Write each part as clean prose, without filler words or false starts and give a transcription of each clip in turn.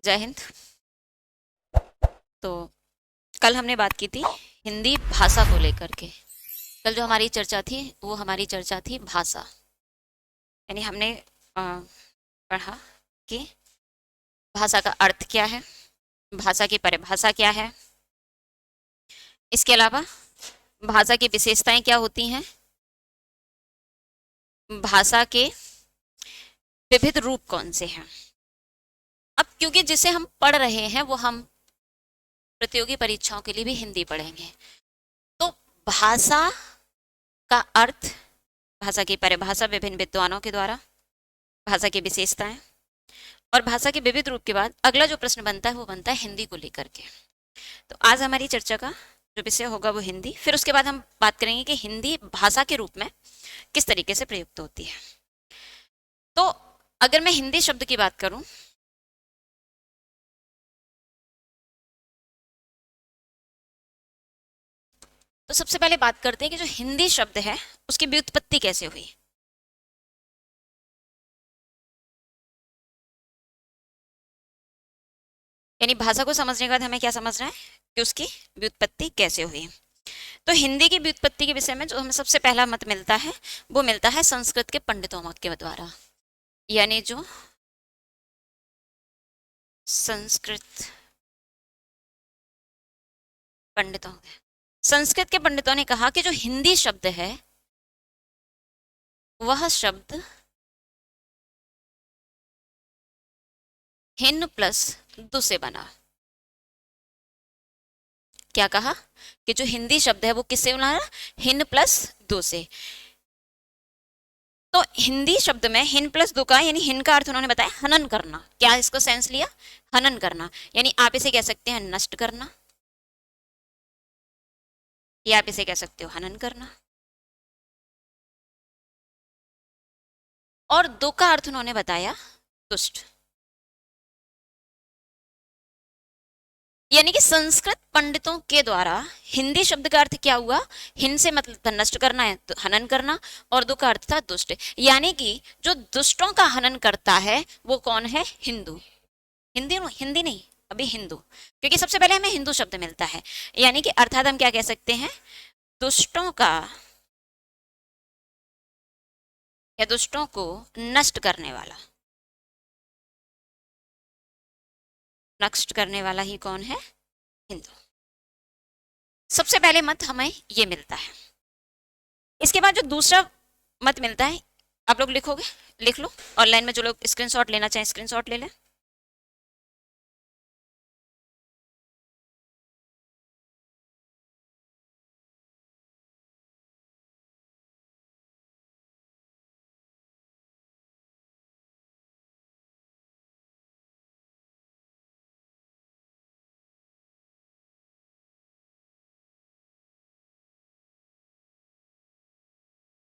जय हिंद। तो कल हमने बात की थी हिंदी भाषा को लेकर के। कल जो हमारी चर्चा थी वो हमारी चर्चा थी भाषा, यानी हमने पढ़ा कि भाषा का अर्थ क्या है, भाषा की परिभाषा क्या है, इसके अलावा भाषा की विशेषताएं क्या होती हैं, भाषा के विविध रूप कौन से हैं। अब क्योंकि जिसे हम पढ़ रहे हैं वो हम प्रतियोगी परीक्षाओं के लिए भी हिंदी पढ़ेंगे, तो भाषा का अर्थ, भाषा की परिभाषा विभिन्न विद्वानों के द्वारा, भाषा की विशेषताएं और भाषा के विविध रूप के बाद अगला जो प्रश्न बनता है वो बनता है हिंदी को लेकर के। तो आज हमारी चर्चा का जो विषय होगा वो हिंदी, फिर उसके बाद हम बात करेंगे कि हिंदी भाषा के रूप में किस तरीके से प्रयुक्त होती है। तो अगर मैं हिंदी शब्द की बात करूं तो सबसे पहले बात करते हैं कि जो हिंदी शब्द है उसकी व्युत्पत्ति कैसे हुई। यानी भाषा को समझने के बाद हमें क्या समझना है कि उसकी व्युत्पत्ति कैसे हुई। तो हिंदी की व्युत्पत्ति के विषय में जो हमें सबसे पहला मत मिलता है वो मिलता है संस्कृत के पंडितों मत के द्वारा, यानी जो संस्कृत पंडितों संस्कृत के पंडितों ने कहा कि जो हिंदी शब्द है वह शब्द हिन प्लस दु से बना। क्या कहा कि जो हिंदी शब्द है वो किससे बना, हिन प्लस दो से। तो हिंदी शब्द में हिन प्लस दो का, यानी हिन का अर्थ उन्होंने बताया हनन करना। क्या इसको सेंस लिया, हनन करना, यानी आप इसे कह सकते हैं नष्ट करना, या आप इसे कह सकते हो हनन करना। और दो का अर्थ उन्होंने बताया दुष्ट, यानी कि संस्कृत पंडितों के द्वारा हिंदी शब्द का अर्थ क्या हुआ, हिन से मतलब था नष्ट करना है तो हनन करना, और दो का अर्थ था दुष्ट, यानी कि जो दुष्टों का हनन करता है वो कौन है, हिंदू। हिंदी हिंदी नहीं, अभी हिंदू, क्योंकि सबसे पहले हमें हिंदू शब्द मिलता है, यानी कि अर्थात हम क्या कह सकते हैं, दुष्टों का या दुष्टों को नष्ट करने वाला। नष्ट करने वाला ही कौन है, हिंदू। सबसे पहले मत हमें ये मिलता है। इसके बाद जो दूसरा मत मिलता है, आप लोग लिखोगे, लिख लो। ऑनलाइन में जो लोग स्क्रीनशॉट लेना चाहें स्क्रीनशॉट ले लें।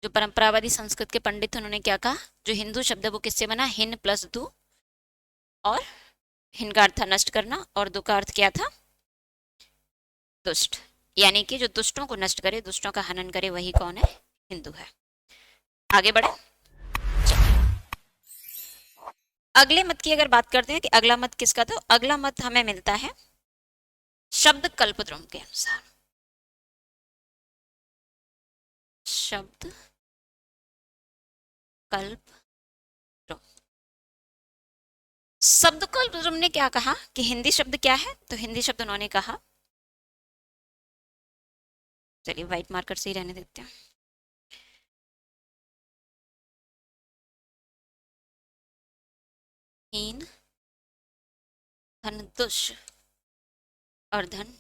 जो परंपरावादी संस्कृत के पंडित उन्होंने क्या कहा, जो हिंदू शब्द है वो किससे बना, हिन प्लस दु, और हिन का अर्थ था नष्ट करना और दु का अर्थ क्या था, दुष्ट, यानी कि जो दुष्टों को नष्ट करे, दुष्टों का हनन करे, वही कौन है, हिंदू है। आगे बढ़े। अगले मत की अगर बात करते हैं कि अगला मत किसका, तो अगला मत हमें मिलता है शब्द कल्पद्रुम के अनुसार। शब्द कल्प, शब्द कल्पद्रुम ने क्या कहा कि हिंदी शब्द क्या है, तो हिंदी शब्द उन्होंने कहा, चलिए व्हाइट मार्कर से ही रहने देते हैं। हीन, धन दुष और धन,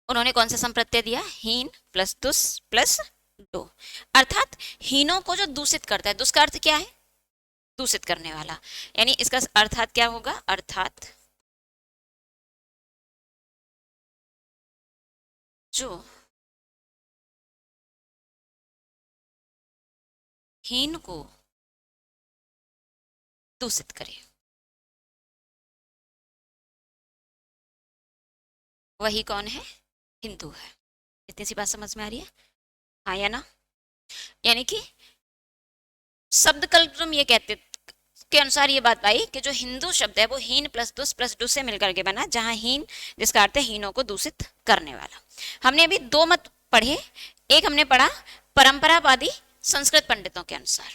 उन्होंने कौन सा संप्रत्यय दिया, हीन प्लस दुष प्लस डो, अर्थात हीनों को जो दूषित करता है, दुष का अर्थ क्या है, दूषित करने वाला, यानी इसका अर्थात क्या होगा, अर्थात जो हीन को दूषित करे वही कौन है, हिंदू है। इतनी सी बात समझ में आ रही है, हाँ या ना। यानी कि शब्द कल्पद्रुम ये कहते, के अनुसार ये बात पाई कि जो हिंदू शब्द है वो हीन प्लस डू से मिलकर के बना, जहां हीन जिसका अर्थ है हीनों को दूषित करने वाला। हमने अभी दो मत पढ़े, एक हमने पढ़ा परंपरावादी संस्कृत पंडितों के अनुसार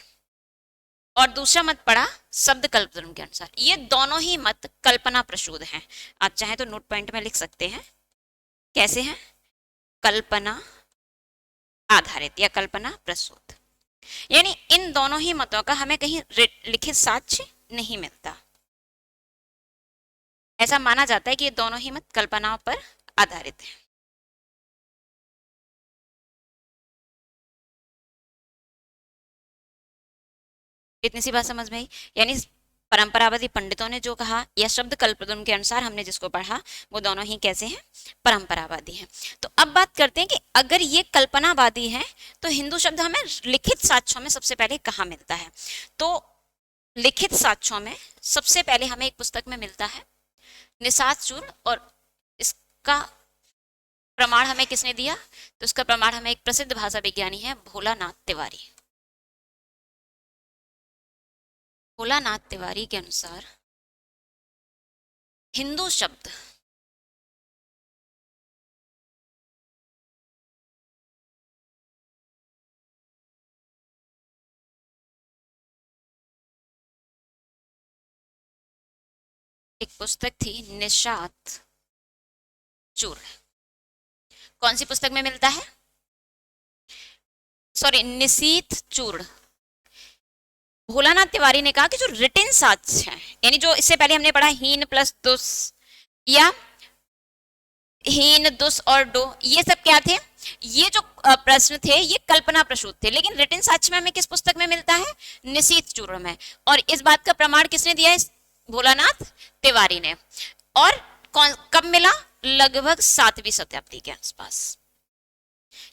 और दूसरा मत पढ़ा शब्द कल्पना के अनुसार। ये दोनों ही मत कल्पना प्रसूत हैं। आप चाहे तो नोट पॉइंट में लिख सकते हैं कैसे हैं, कल्पना आधारित या कल्पना प्रसूत। यानी इन दोनों ही मतों का हमें कहीं लिखित साक्ष्य नहीं मिलता। ऐसा माना जाता है कि ये दोनों ही मत कल्पनाओं पर आधारित हैं। इतनी सी बात समझ में आई। यानी परंपरावादी पंडितों ने जो कहा या शब्द कल्पना के अनुसार हमने जिसको पढ़ा वो दोनों ही कैसे हैं, परंपरावादी हैं। तो अब बात करते हैं कि अगर ये कल्पनावादी हैं तो हिंदू शब्द हमें लिखित साक्ष्यों में सबसे पहले कहाँ मिलता है। तो लिखित साक्ष्यों में सबसे पहले हमें एक पुस्तक में मिलता है निषाद चूर्ण, और इसका प्रमाण हमें किसने दिया, तो इसका प्रमाण हमें एक प्रसिद्ध भाषा विज्ञानी है भोलानाथ तिवारी। भोलानाथ तिवारी के अनुसार हिंदू शब्द एक पुस्तक थी निषाद चूर्ण। कौन सी पुस्तक में मिलता है, सॉरी निशीथ चूर्ण। भोलानाथ तिवारी ने कहा कि जो रिटिन साक्ष्य है, यानी जो इससे पहले हमने पढ़ा हीन प्लस दुस या हीन दुस और डो, ये सब क्या थे, ये जो प्रश्न थे ये कल्पना प्रसूत थे। लेकिन रिटिन साक्ष्य में हमें किस पुस्तक में मिलता है, निशीथ चूर्ण में। और इस बात का प्रमाण किसने दिया है, भोलानाथ तिवारी ने। और कब मिला, लगभग 7वीं शताब्दी के आसपास।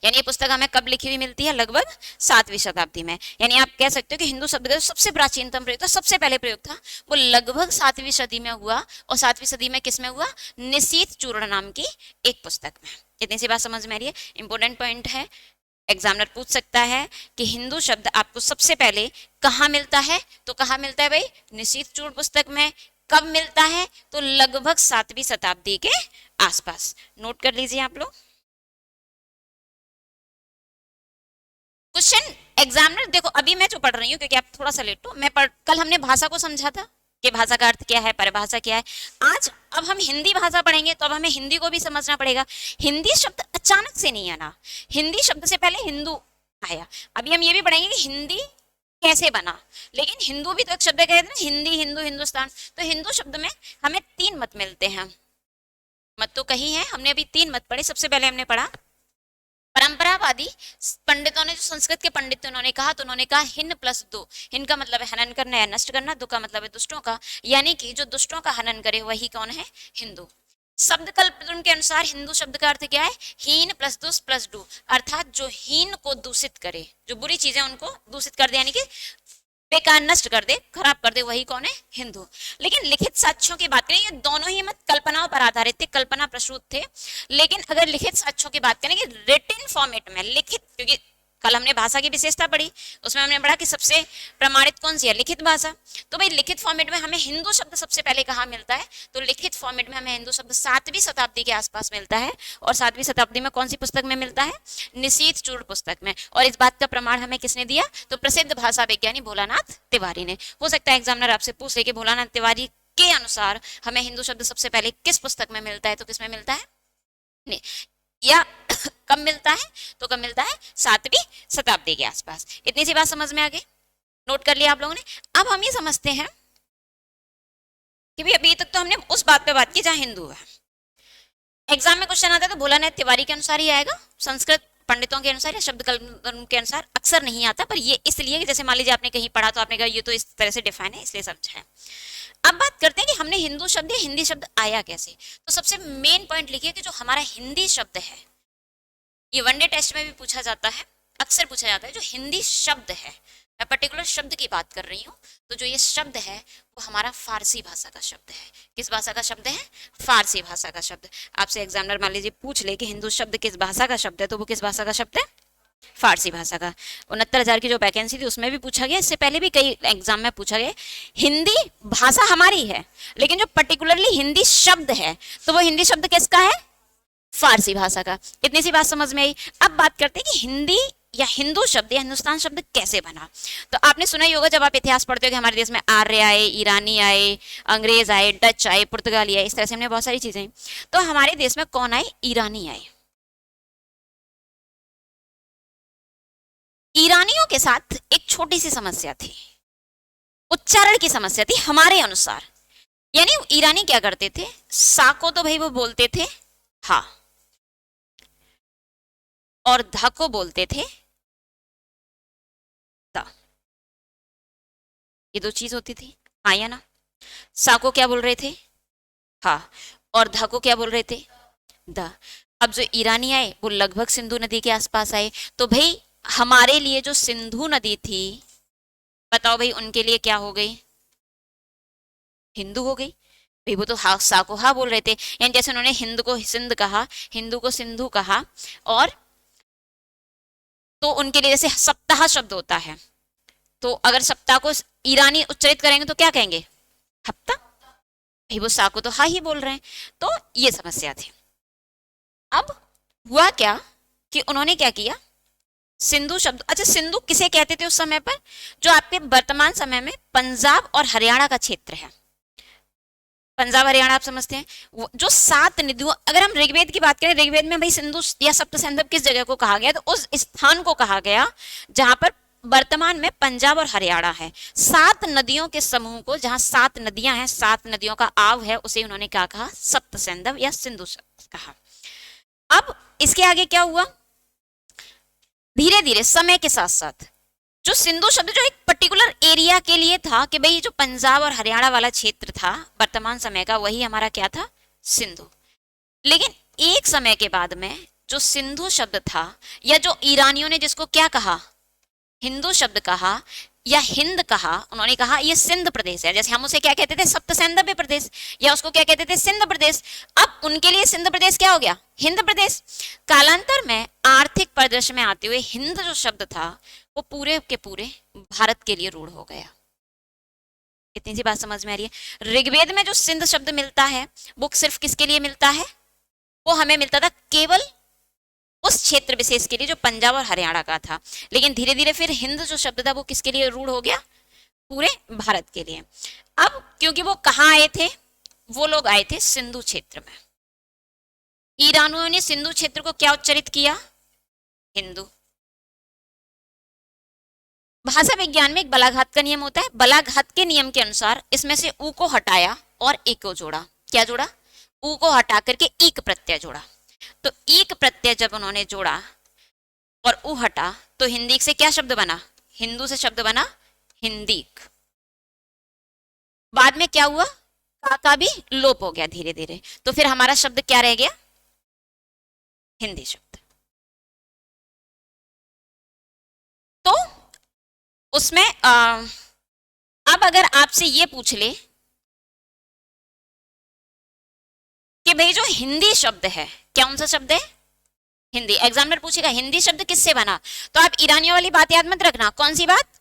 यानी ये पुस्तक हमें कब लिखी हुई मिलती है, लगभग 7वीं शताब्दी में। यानी आप कह सकते हो कि हिंदू शब्द का सबसे प्राचीनतम प्रयोग था, सबसे पहले प्रयोग था, वो लगभग 7वीं सदी में हुआ। और 7वीं सदी में किस में हुआ, निशीथ चूर्ण नाम की एक पुस्तक में। इतनी सी बात समझ में आ रही है। इंपॉर्टेंट पॉइंट है, एग्जामिनर पूछ सकता है कि हिंदू शब्द आपको सबसे पहले कहाँ मिलता है, तो कहाँ मिलता है भाई, निशीथ चूर्ण पुस्तक में। कब मिलता है, तो लगभग 7वीं शताब्दी के आसपास। नोट कर लीजिए आप लोग। क्वेश्चन एग्जामिनर देखो, अभी मैं जो पढ़ रही हूँ क्योंकि आप थोड़ा सा लेट हो, कल हमने भाषा को समझा था कि भाषा का अर्थ क्या है, परिभाषा क्या है। आज अब हम हिंदी भाषा पढ़ेंगे तो अब हमें हिंदी को भी समझना पड़ेगा। हिंदी शब्द अचानक से नहीं आना, हिंदी शब्द से पहले हिंदू आया। अभी हम ये भी पढ़ेंगे कि हिंदी कैसे बना, लेकिन हिंदू भी तो एक शब्द कहते हैं ना, हिंदी, हिंदू, हिंदुस्तान। तो हिंदू शब्द में हमें 3 मत मिलते हैं। मत तो कहीं है, हमने अभी 3 मत पढ़े। सबसे पहले हमने पढ़ा परंपरावादी पंडितों ने, जो संस्कृत के पंडित थे, उन्होंने कहा, तो उन्होंने कहा हिन प्लस दो। हिन का मतलब है हनन करना या नष्ट करना, दो का मतलब है दुष्टों का, यानी कि जो दुष्टों का हनन करे वही कौन है, हिंदू। शब्द कल्पना के अनुसार हिंदू शब्द का अर्थ क्या है, हीन प्लस दुष् प्लस डू, अर्थात जो हीन को दूषित करे, जो बुरी चीजें उनको दूषित कर दे, यानी कि बेकार, नष्ट कर दे, खराब कर दे, वही कौन है, हिंदू। लेकिन लिखित साक्ष्यों की बात करें, ये दोनों ही मत कल्पनाओं पर आधारित थे, कल्पना प्रसूत थे। लेकिन अगर लिखित साक्ष्यों की बात करें कि रिटिन फॉर्मेट में लिखित, क्योंकि कल हमने भाषा की विशेषता पढ़ी, उसमें हमने पढ़ा कि सबसे प्रमाणित कौन सी है, लिखित भाषा। तो भाई लिखित फॉर्मेट में हमें हिंदू शब्द सबसे पहले कहाँ मिलता है, तो लिखित फॉर्मेट में हमें हिंदू शब्द 7वीं शताब्दी के आसपास मिलता है। और 7वीं शताब्दी में कौन सी पुस्तक में मिलता है, निशीथ चूर्ण पुस्तक में। और इस बात का प्रमाण हमें किसने दिया, तो प्रसिद्ध भाषा विज्ञानी भोलानाथ तिवारी ने। हो सकता है एग्जामिनर आपसे पूछे कि भोलानाथ तिवारी के अनुसार हमें हिंदू शब्द सबसे पहले किस पुस्तक में मिलता है, तो किसमें मिलता है, नहीं, या कब मिलता है, तो कब मिलता है, 7वीं शताब्दी के आसपास। इतनी सी बात समझ में आ गई, नोट कर लिया आप लोगों ने। अब हम ये समझते हैं कि भाई अभी तक तो हमने उस बात पे बात की जहां हिंदू है। एग्जाम में क्वेश्चन आता है तो भोलानाथ तिवारी के अनुसार ही आएगा, संस्कृत पंडितों के अनुसार या शब्द कल्पना के अनुसार अक्सर नहीं आता, पर ये इसलिए कि जैसे मान लीजिए आपने कहीं पढ़ा तो आपने कहा ये तो इस तरह से डिफाइन है, इसलिए समझा है। अब बात करते हैं कि हमने हिंदू शब्द या हिंदी शब्द आया कैसे। तो सबसे मेन पॉइंट लिखिए कि जो हमारा हिंदी शब्द है, ये वनडे टेस्ट में भी पूछा जाता है, अक्सर पूछा जाता है, जो हिंदी शब्द है, मैं पर्टिकुलर शब्द की बात कर रही हूँ, तो जो ये शब्द है वो हमारा फारसी भाषा का शब्द है। किस भाषा का शब्द है, फारसी भाषा का शब्द। आपसे एग्जामिनर मान लीजिए पूछ ले कि हिंदू शब्द किस भाषा का शब्द है, तो वो किस भाषा का शब्द है, फारसी भाषा का। 69,000 की जो वैकेंसी थी उसमें भी पूछा गया, इससे पहले भी कई एग्जाम में पूछा गया। हिंदी भाषा हमारी है, लेकिन जो पर्टिकुलरली हिंदी शब्द है तो वो हिंदी शब्द किसका है? फारसी भाषा का। इतनी सी बात समझ में आई। अब बात करते हैं कि हिंदी या हिंदू शब्द या हिंदुस्तान शब्द कैसे बना। तो आपने सुना ही होगा जब आप इतिहास पढ़ते हो कि हमारे देश में आर्य आए, ईरानी आए, अंग्रेज आए, डच आए, पुर्तगाली आए, इस तरह से हमने बहुत सारी चीजें। तो हमारे देश में कौन आए? ईरानी आए। ईरानियों के साथ एक छोटी सी समस्या थी, उच्चारण की समस्या थी हमारे अनुसार। यानी ईरानी क्या करते थे, सा को तो भाई वो बोलते थे हा, और ध को बोलते थे द। ये दो चीज होती थी, हाँ या ना? सा को क्या बोल रहे थे? हा, और ध को क्या बोल रहे थे? द। अब जो ईरानी आए वो लगभग सिंधु नदी के आसपास आए, तो भाई हमारे लिए जो सिंधु नदी थी, बताओ भाई उनके लिए क्या हो गई? हिंदू हो गई भाई। वो तो हा, सा को हा बोल रहे थे। यानी जैसे उन्होंने हिंद को सिंध कहा, हिंदू को सिंधु कहा, और तो उनके लिए जैसे सप्ताह शब्द होता है, तो अगर सप्ताह को ईरानी उच्चारित करेंगे तो क्या कहेंगे? हफ्ता। भाई वो सा को तो हा ही बोल रहे हैं। तो ये समस्या थी। अब हुआ क्या कि उन्होंने क्या किया, सिंधु शब्द, अच्छा सिंधु किसे कहते थे उस समय पर? जो आपके वर्तमान समय में पंजाब और हरियाणा का क्षेत्र है। पंजाब हरियाणा आप समझते हैं। जो 7 नदियों, अगर हम ऋग्वेद की बात करें, ऋग्वेद में भाई सिंधु या सप्त सिंधु किस जगह को कहा गया? तो उस स्थान को कहा गया जहां पर वर्तमान में पंजाब और हरियाणा है। 7 नदियों के समूह को, जहां 7 नदियां हैं, 7 नदियों का आव है, उसे उन्होंने क्या कहा? सप्त सिंधु या सिंधु कहा। अब इसके आगे क्या हुआ? धीरे धीरे समय के साथ साथ जो सिंधु शब्द जो एक पर्टिकुलर एरिया के लिए था, कि भाई जो पंजाब और हरियाणा वाला क्षेत्र था वर्तमान समय का, वही हमारा क्या था? सिंधु। लेकिन एक समय के बाद में जो सिंधु शब्द था, या जो ईरानियों ने जिसको क्या कहा? हिंदू शब्द कहा या हिंद कहा, उन्होंने कहा ये सिंध प्रदेश है। जैसे हम उसे क्या कहते थे? सप्त सैंधव्य प्रदेश, या उसको क्या कहते थे? सिंध प्रदेश। अब उनके लिए सिंध प्रदेश क्या हो गया? हिंद प्रदेश। कालांतर में आर्थिक परिदृश्य में आते हुए हिंद जो शब्द था वो पूरे के पूरे भारत के लिए रूढ़ हो गया। इतनी सी बात समझ में आ रही है? ऋग्वेद में जो सिंध शब्द मिलता है वो सिर्फ किसके लिए मिलता है? वो हमें मिलता था केवल उस क्षेत्र विशेष के लिए जो पंजाब और हरियाणा का था। लेकिन धीरे धीरे फिर हिंद जो शब्द था वो किसके लिए रूढ़ हो गया? पूरे भारत के लिए। अब क्योंकि वो कहाँ आए थे? वो लोग आए थे सिंधु क्षेत्र में। ईरानियों ने सिंधु क्षेत्र को क्या उच्चारित किया? हिंदू। भाषा विज्ञान में एक बलाघात का नियम होता है। बलाघात के नियम के अनुसार इसमें से ऊ को हटाया और ए को जोड़ा। क्या जोड़ा? ऊ को हटा करके ईक प्रत्यय जोड़ा। तो ईक प्रत्यय जब उन्होंने जोड़ा और ऊ हटा, तो हिंदी से क्या शब्द बना? हिंदू से शब्द बना हिंदीक। बाद में क्या हुआ? का भी लोप हो गया धीरे धीरे, तो फिर हमारा शब्द क्या रह गया? हिंदी शब्द। तो उसमें अब अगर आपसे ये पूछ ले कि भाई जो हिंदी शब्द है, क्या कौन सा शब्द है? हिंदी। एग्जामिनर पूछेगा हिंदी शब्द किससे बना, तो आप ईरानियों वाली बात याद मत रखना। कौन सी बात?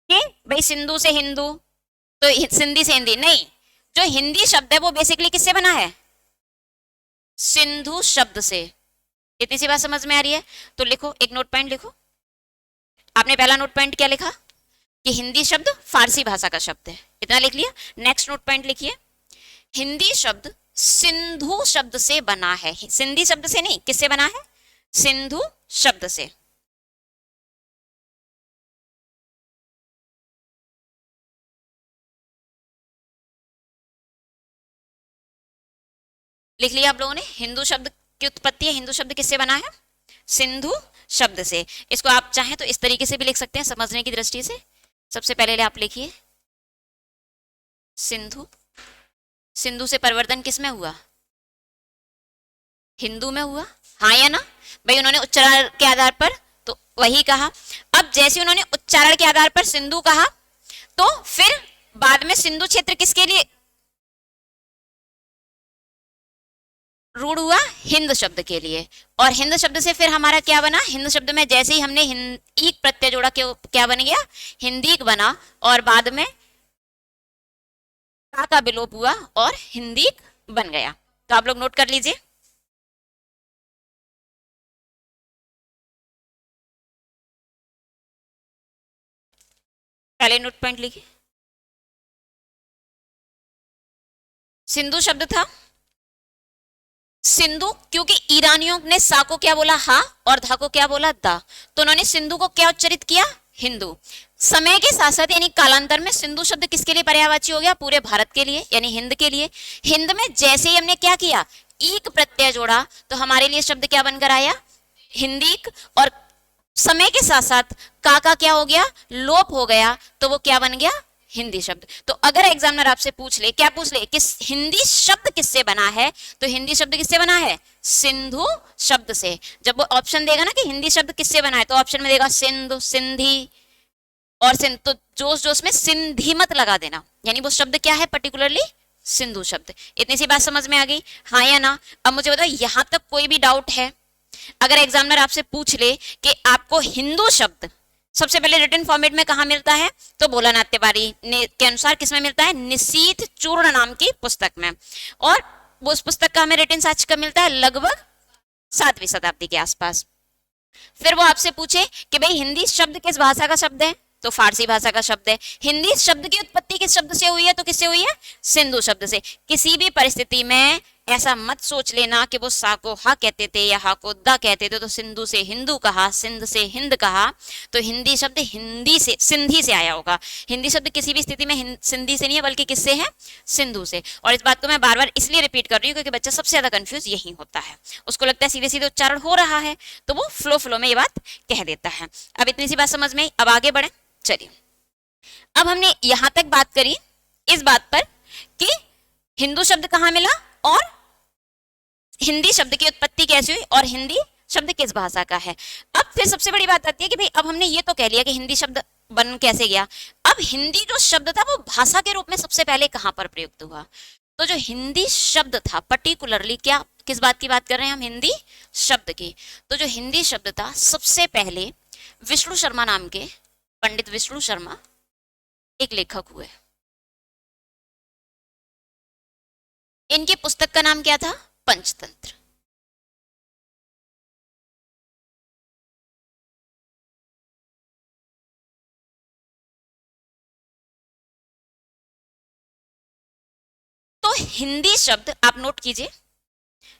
कि भाई सिंधु से हिंदू, तो सिंधी से हिंदी नहीं। जो हिंदी शब्द है वो बेसिकली किससे बना है? सिंधु शब्द से। इतनी सी बात समझ में आ रही है? तो लिखो, एक नोट पॉइंट लिखो। आपने पहला नोट पॉइंट क्या लिखा? कि हिंदी शब्द फारसी भाषा का शब्द है। इतना लिख लिया। नेक्स्ट नोट पॉइंट लिखिए, हिंदी शब्द सिंधु शब्द से बना है। सिंधी शब्द से नहीं, किससे बना है? सिंधु शब्द से। लिख लिया आप लोगों ने? हिंदू शब्द की उत्पत्ति है, हिंदू शब्द किससे बना है? सिंधु शब्द से। इसको आप चाहें तो इस तरीके से भी लिख सकते हैं समझने की दृष्टि से। सबसे पहले आप लिखिए सिंधु। सिंधु से परिवर्तन किस में हुआ? हिंदू में हुआ। हाँ या ना भाई? उन्होंने उच्चारण के आधार पर तो वही कहा। अब जैसे उन्होंने उच्चारण के आधार पर सिंधु कहा, तो फिर बाद में सिंधु क्षेत्र किसके लिए? रूढ़ हुआ हिंद शब्द के लिए, और हिंद शब्द से फिर हमारा क्या बना, हिंद शब्द में जैसे ही हमने ईक प्रत्यय जोड़ा क्या बन गया, हिंदीक बना, और बाद में का विलोप हुआ और हिंदीक बन गया। तो आप लोग नोट कर लीजिए। पहले नोट पॉइंट लिखिए। सिंधु शब्द था, सिंधु क्योंकि ईरानियों ने सा को क्या बोला हा, और धा को क्या बोला दा, तो उन्होंने सिंधु को क्या उच्चरित किया, हिंदू। समय के साथ साथ यानी कालांतर में सिंधु शब्द किसके लिए पर्यायवाची हो गया, पूरे भारत के लिए यानी हिंद के लिए। हिंद में जैसे ही हमने क्या किया, ईक प्रत्यय जोड़ा, तो हमारे लिए शब्द क्या बनकर आया, हिंदीक, और समय के साथ साथ का क्या हो गया, लोप हो गया, तो वो क्या बन गया, हिंदी शब्द। तो अगर एग्जामिनर आपसे पूछ ले, क्या पूछ ले, किस हिंदी शब्द किससे बना है, तो हिंदी शब्द किससे बना है, सिंधु शब्द से। जब वो ऑप्शन देगा ना कि हिंदी शब्द किससे बना है, तो ऑप्शन में देगा सिंधु, सिंधी और सिंध, तो जोश जोश में सिंधी मत लगा देना, यानी वो शब्द क्या है, पर्टिकुलरली सिंधु शब्द। इतनी सी बात समझ में आ गई, हाँ या ना। अब मुझे बताओ यहां तक कोई भी डाउट है? अगर एग्जामिनर आपसे पूछ ले कि आपको हिंदू शब्द सबसे पहले रिटन फॉर्मेट में कहा मिलता है, तो भोला नाथ तिवारी के अनुसार किसमें मिलता है, निशीथ चूर्ण नाम की पुस्तक में, और वो उस पुस्तक का हमें रिटन साक्ष्य कब मिलता है, लगभग 7वीं शताब्दी के आसपास। फिर वो आपसे पूछे कि भाई हिंदी शब्द किस भाषा का शब्द है, तो फारसी भाषा का शब्द है। हिंदी शब्द की उत्पत्ति किस शब्द से हुई है, तो किससे हुई है, सिंधु शब्द से। किसी भी परिस्थिति में ऐसा मत सोच लेना कि वो सा को हा कहते थे या हा को दा कहते थे, तो सिंधु से हिंदू कहा, सिंध से हिंद कहा, तो हिंदी शब्द हिंदी से, सिंधी से आया होगा। हिंदी शब्द किसी भी स्थिति में सिंधी से नहीं है, बल्कि किससे है, सिंधु से। और इस बात को मैं बार बार इसलिए रिपीट कर रही हूँ क्योंकि बच्चा सबसे ज्यादा कंफ्यूज यही होता है, उसको लगता है सीधे सीधे उच्चारण हो रहा है, तो वो फ्लो में ये बात कह देता है। अब इतनी सी बात समझ में आई, अब आगे बढ़े। चलिए, अब हमने यहां तक बात करी इस बात पर कि हिंदू शब्द कहां मिला और हिंदी शब्द की उत्पत्ति कैसे हुई और हिंदी शब्द किस भाषा का है। अब फिर सबसे बड़ी बात आती है कि भाई अब हमने ये तो कह लिया कि हिंदी शब्द बन कैसे गया, अब हिंदी जो शब्द था वो भाषा के रूप में सबसे पहले कहां पर प्रयुक्त हुआ। तो जो हिंदी शब्द था, पर्टिकुलरली क्या, किस बात की बात कर रहे हैं हम, हिंदी शब्द की। तो जो हिंदी शब्द था सबसे पहले विष्णु शर्मा नाम के, पंडित विष्णु शर्मा एक लेखक हुए। इनकी पुस्तक का नाम क्या था, पंचतंत्र। तो हिंदी शब्द आप नोट कीजिए,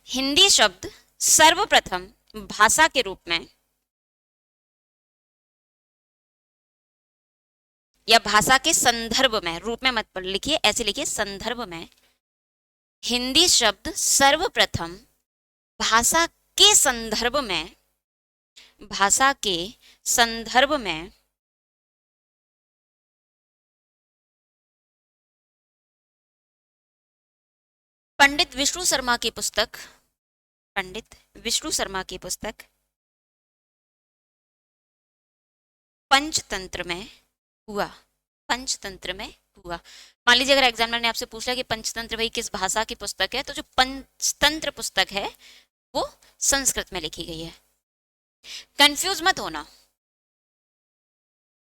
हिंदी शब्द सर्वप्रथम भाषा के रूप में या भाषा के संदर्भ में, रूप में मत लिखिए, ऐसे लिखिए संदर्भ में, हिंदी शब्द सर्वप्रथम भाषा के संदर्भ में, भाषा के संदर्भ में पंडित विष्णु शर्मा की पुस्तक, पंडित विष्णु शर्मा की पुस्तक पंचतंत्र में हुआ, पंचतंत्र में हुआ। मान लीजिए अगर एग्जामिनर ने आपसे पूछा कि पंचतंत्र भाई किस भाषा की पुस्तक है, तो जो पंचतंत्र पुस्तक है वो संस्कृत में लिखी गई है। कंफ्यूज मत होना,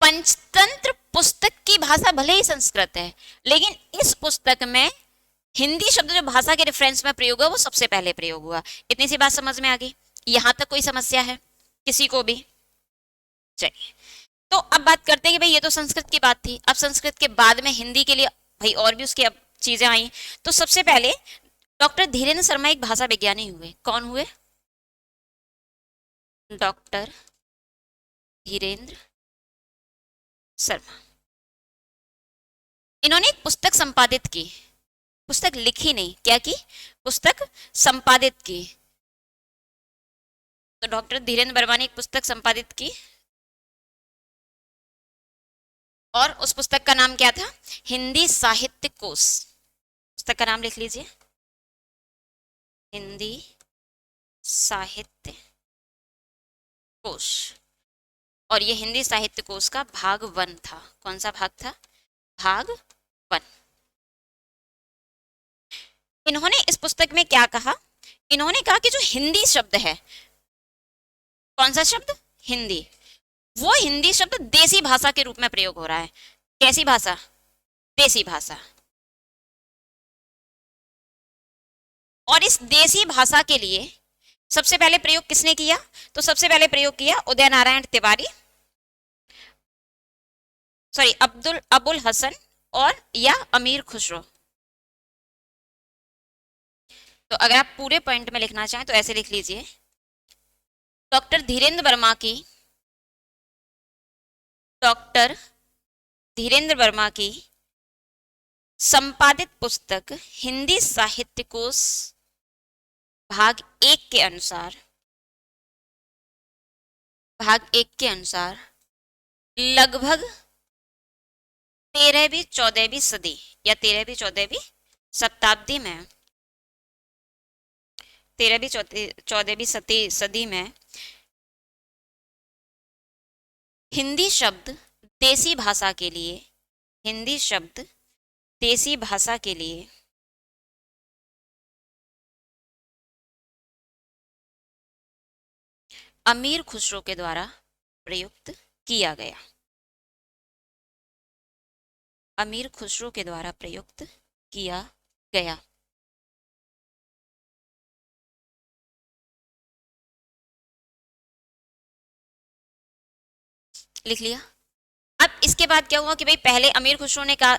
पंचतंत्र पुस्तक की भाषा भले ही संस्कृत है, लेकिन इस पुस्तक में हिंदी शब्द जो भाषा के रेफरेंस में प्रयोग हुआ वो सबसे पहले प्रयोग हुआ। इतनी सी बात समझ में आ गई, यहां तक कोई समस्या है किसी को भी? चलिए, तो अब बात करते हैं कि भाई ये तो संस्कृत की बात थी, अब संस्कृत के बाद में हिंदी के लिए भाई और भी उसकी अब चीजें आई। तो सबसे पहले डॉक्टर धीरेन्द्र शर्मा एक भाषा विज्ञानी हुए। कौन हुए? डॉक्टर धीरेन्द्र शर्मा। इन्होंने एक पुस्तक संपादित की, पुस्तक लिखी नहीं, क्या की, पुस्तक संपादित की। तो डॉक्टर धीरेन्द्र वर्मा ने एक पुस्तक संपादित की और उस पुस्तक का नाम क्या था, हिंदी साहित्य कोश। पुस्तक का नाम लिख लीजिए, हिंदी साहित्य कोश। और ये हिंदी साहित्य कोश का भाग 1 था। कौन सा भाग था? भाग 1। इन्होंने इस पुस्तक में क्या कहा इन्होंने कहा कि जो हिंदी शब्द है, कौन सा शब्द, हिंदी, वो हिंदी शब्द देसी भाषा के रूप में प्रयोग हो रहा है। कैसी भाषा, देसी भाषा। और इस देसी भाषा के लिए सबसे पहले प्रयोग किसने किया, तो सबसे पहले प्रयोग किया उदय नारायण तिवारी, सॉरी अबुल हसन और या अमीर खुसरो। तो अगर आप पूरे पॉइंट में लिखना चाहें तो ऐसे लिख लीजिए, डॉक्टर धीरेन्द्र वर्मा की, डॉक्टर धीरेन्द्र वर्मा की संपादित पुस्तक हिंदी साहित्य कोश भाग एक के अनुसार, भाग एक के अनुसार लगभग 13वीं 14वीं सदी या 13वीं 14वीं शताब्दी में, 13वीं 14वीं सदी में हिंदी शब्द देसी भाषा के लिए, हिंदी शब्द देसी भाषा के लिए अमीर खुसरो के द्वारा प्रयुक्त किया गया, अमीर खुसरो के द्वारा प्रयुक्त किया गया। लिख लिया। अब इसके बाद क्या हुआ कि भाई पहले अमीर खुसरो ने कहा,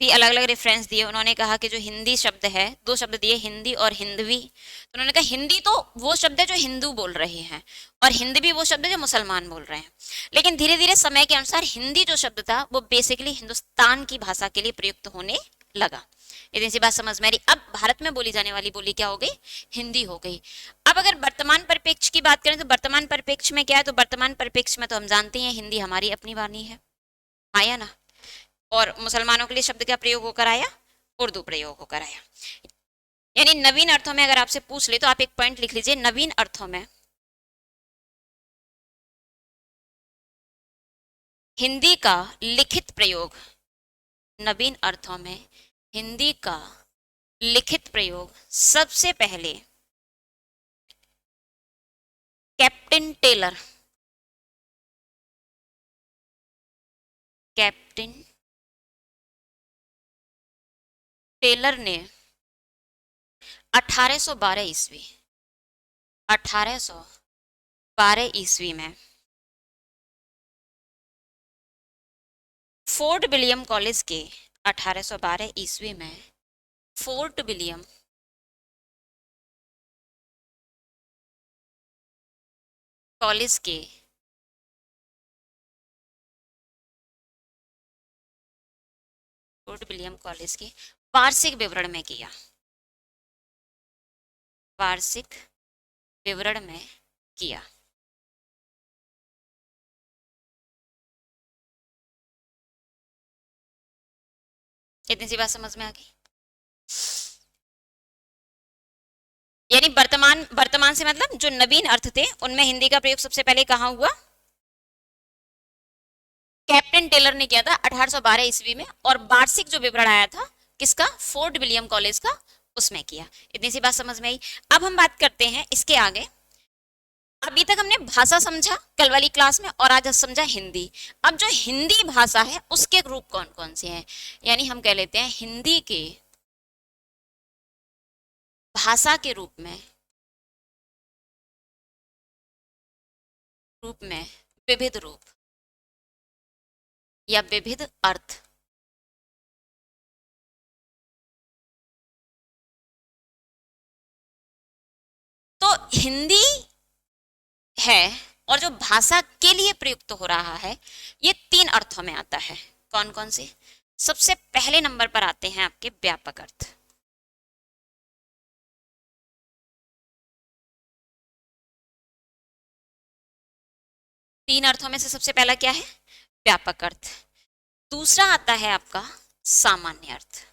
भी अलग अलग रेफरेंस दिए, उन्होंने कहा कि जो हिंदी शब्द है, दो शब्द दिए हिंदी और हिंदवी, तो उन्होंने कहा हिंदी तो वो शब्द है जो हिंदू बोल रहे हैं और हिंदवी वो शब्द है जो मुसलमान बोल रहे हैं। लेकिन धीरे धीरे समय के अनुसार हिंदी जो शब्द था वो बेसिकली हिंदुस्तान की भाषा के लिए प्रयुक्त होने लगा। इतनी सी बात समझ में आ रही। अब भारत में बोली जाने वाली बोली क्या हो गई, हिंदी हो गई। अब अगर वर्तमान परिप्रेक्ष्य की बात करें तो वर्तमान परिप्रेक्ष्य में क्या है, तो वर्तमान परिप्रेक्ष्य में तो हम जानते हैं हिंदी हमारी अपनी वाणी है, आया ना। और मुसलमानों के लिए शब्द क्या प्रयोग होकर आया, उर्दू प्रयोग होकर आया। यानी नवीन अर्थों में अगर आपसे पूछ ले तो आप एक पॉइंट लिख लीजिए, नवीन अर्थों में हिंदी का लिखित प्रयोग, नवीन अर्थों में हिंदी का लिखित प्रयोग सबसे पहले कैप्टन टेलर, कैप्टन टेलर ने 1812 ईस्वी, 1812 ईस्वी में फोर्ट विलियम कॉलेज के, 1812 ईस्वी में फोर्ट विलियम कॉलेज के फोर्ट विलियम कॉलेज के वार्षिक विवरण में किया, वार्षिक विवरण में किया। इतनी सी बात समझ में आ गई। यानी वर्तमान, वर्तमान से मतलब जो नवीन अर्थ थे उनमें हिंदी का प्रयोग सबसे पहले कहाँ हुआ, कैप्टन टेलर ने किया था 1812 ईस्वी में, और वार्षिक जो विवरण आया था किसका, फोर्ट विलियम कॉलेज का, उसमें किया। इतनी सी बात समझ में आई। अब हम बात करते हैं इसके आगे। अभी तक हमने भाषा समझा कल वाली क्लास में और आज समझा हिंदी। अब जो हिंदी भाषा है उसके रूप कौन कौन से हैं, यानी हम कह लेते हैं हिंदी के भाषा के रूप में विविध रूप या विविध अर्थ। तो हिंदी है और जो भाषा के लिए प्रयुक्त हो रहा है ये तीन अर्थों में आता है। कौन कौन से, सबसे पहले नंबर पर आते हैं आपके व्यापक अर्थ। तीन अर्थों में से सबसे पहला क्या है, व्यापक अर्थ। दूसरा आता है आपका सामान्य अर्थ,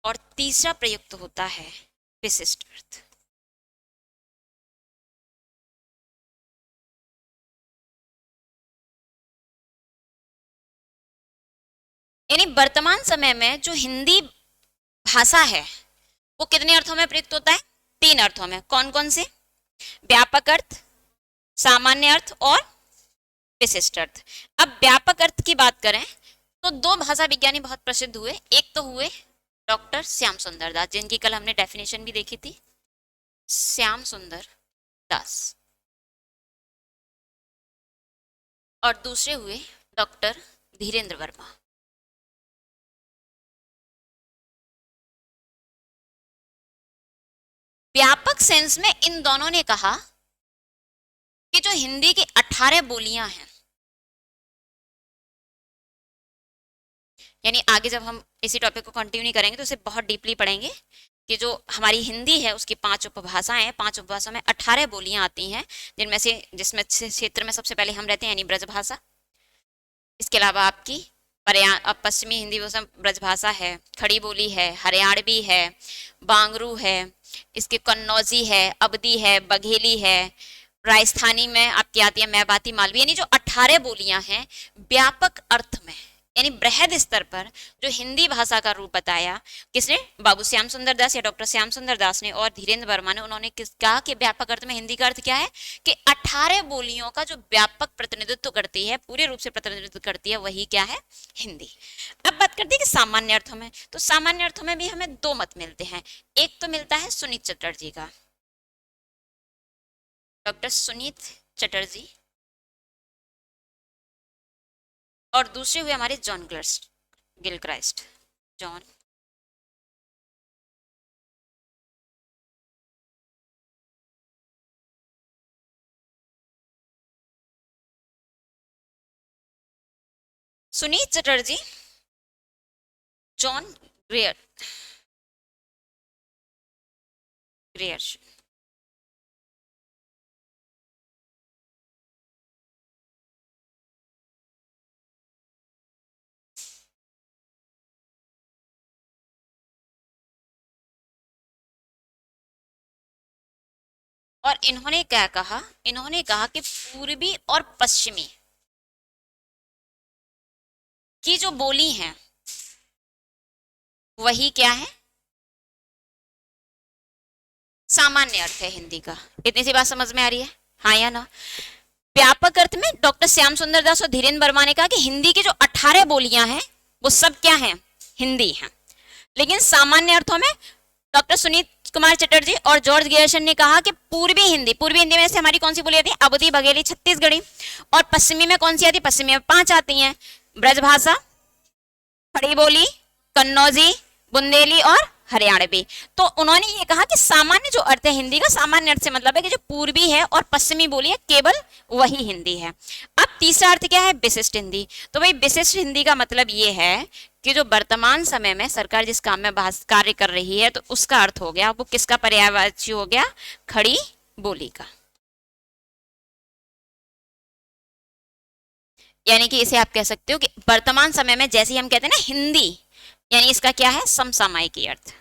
और तीसरा प्रयुक्त होता है विशिष्ट अर्थ। यानी वर्तमान समय में जो हिंदी भाषा है वो कितने अर्थों में प्रयुक्त होता है? 3 अर्थों में। कौन कौन से? व्यापक अर्थ, सामान्य अर्थ और विशिष्ट अर्थ। अब व्यापक अर्थ की बात करें तो 2 भाषा विज्ञानी बहुत प्रसिद्ध हुए। एक तो हुए डॉक्टर श्याम सुंदर दास, जिनकी कल हमने डेफिनेशन भी देखी थी, श्याम सुंदर दास। और दूसरे हुए डॉक्टर धीरेन्द्र वर्मा। व्यापक सेंस में इन दोनों ने कहा कि जो हिंदी की 18 बोलियां हैं, यानी आगे जब हम इसी टॉपिक को कंटिन्यू करेंगे तो उसे बहुत डीपली पढ़ेंगे कि जो हमारी हिंदी है उसकी 5 उपभाषाएं हैं। 5 उपभाषा में 18 बोलियां आती हैं, जिसमें क्षेत्र में सबसे पहले हम रहते हैं यानी ब्रजभाषा। इसके अलावा आपकी पश्चिमी हिंदी ब्रजभाषा है, खड़ी बोली है, हरियाणवी है, बांगरू है, इसके कन्नौजी है, अवधी है, बघेली है, राजस्थानी में आपकी आती है मैबाती, मालवी। यानी जो 18 बोलियां हैं व्यापक अर्थ में यानी बृहद स्तर पर जो हिंदी भाषा का रूप बताया किसने? बाबू श्याम सुंदर दास या डॉक्टर श्याम सुंदर दास ने और धीरेन्द्र वर्मा ने। उन्होंने कहा कि व्यापक अर्थ में हिंदी का अर्थ क्या है कि 18 बोलियों का जो व्यापक प्रतिनिधित्व करती है, पूरे रूप से प्रतिनिधित्व करती है, वही क्या है? हिंदी। अब बात करते हैं कि सामान्य अर्थों में। तो सामान्य अर्थों में भी हमें 2 मत मिलते हैं। एक तो मिलता है सुनीत चटर्जी का, डॉक्टर सुनीत चटर्जी, और दूसरे हुए हमारे John Gilchrist. John Suniti Chatterji, John Grierson. और इन्होंने क्या कहा? इन्होंने कहा कि पूर्वी और पश्चिमी की जो बोली है वही क्या है? सामान्य अर्थ है हिंदी का। इतनी सी बात समझ में आ रही है, हाँ या ना? व्यापक अर्थ में डॉक्टर श्याम सुंदर दास और धीरेन्द्र वर्मा ने कहा कि हिंदी की जो 18 बोलियां हैं वो सब क्या हैं? हिंदी हैं। लेकिन सामान्य अर्थों में डॉक्टर सुनीत कुमार चटर्जी और जॉर्ज गियर्सन ने कहा कि पूर्वी हिंदी में से हमारी कौन सी बोली आती है? अवधी, बघेली, छत्तीसगढ़ी। और पश्चिमी में कौन सी आती है? पश्चिमी में 5 आती हैं, ब्रजभाषा, खड़ी बोली, कन्नौजी, बुंदेली और हरियाणवी। तो उन्होंने ये कहा कि सामान्य जो अर्थ है हिंदी का, सामान्य अर्थ से मतलब है कि जो पूर्वी है और पश्चिमी बोली है केवल वही हिंदी है। अब तीसरा अर्थ क्या है? विशिष्ट हिंदी। तो भाई विशिष्ट हिंदी का मतलब ये है कि जो वर्तमान समय में सरकार जिस काम में कार्य कर रही है तो उसका अर्थ हो गया, वो किसका पर्यायवाची हो गया? खड़ी बोली का। यानी कि इसे आप कह सकते हो कि वर्तमान समय में जैसे हम कहते हैं ना हिंदी, यानी इसका क्या है? समसामयिकी अर्थ।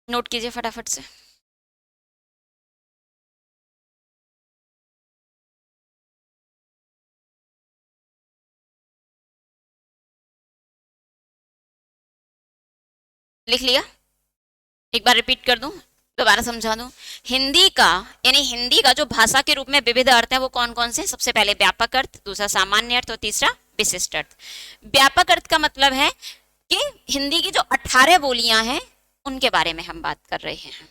नोट कीजिए फटाफट से। लिख लिया? एक बार रिपीट कर दूं, दोबारा समझा दूं। हिंदी का यानी हिंदी का जो भाषा के रूप में विविध अर्थ है वो कौन कौन से? सबसे पहले व्यापक अर्थ, दूसरा सामान्य अर्थ और तीसरा विशिष्ट अर्थ। व्यापक अर्थ का मतलब है कि हिंदी की जो 18 बोलियां हैं उनके बारे में हम बात कर रहे हैं।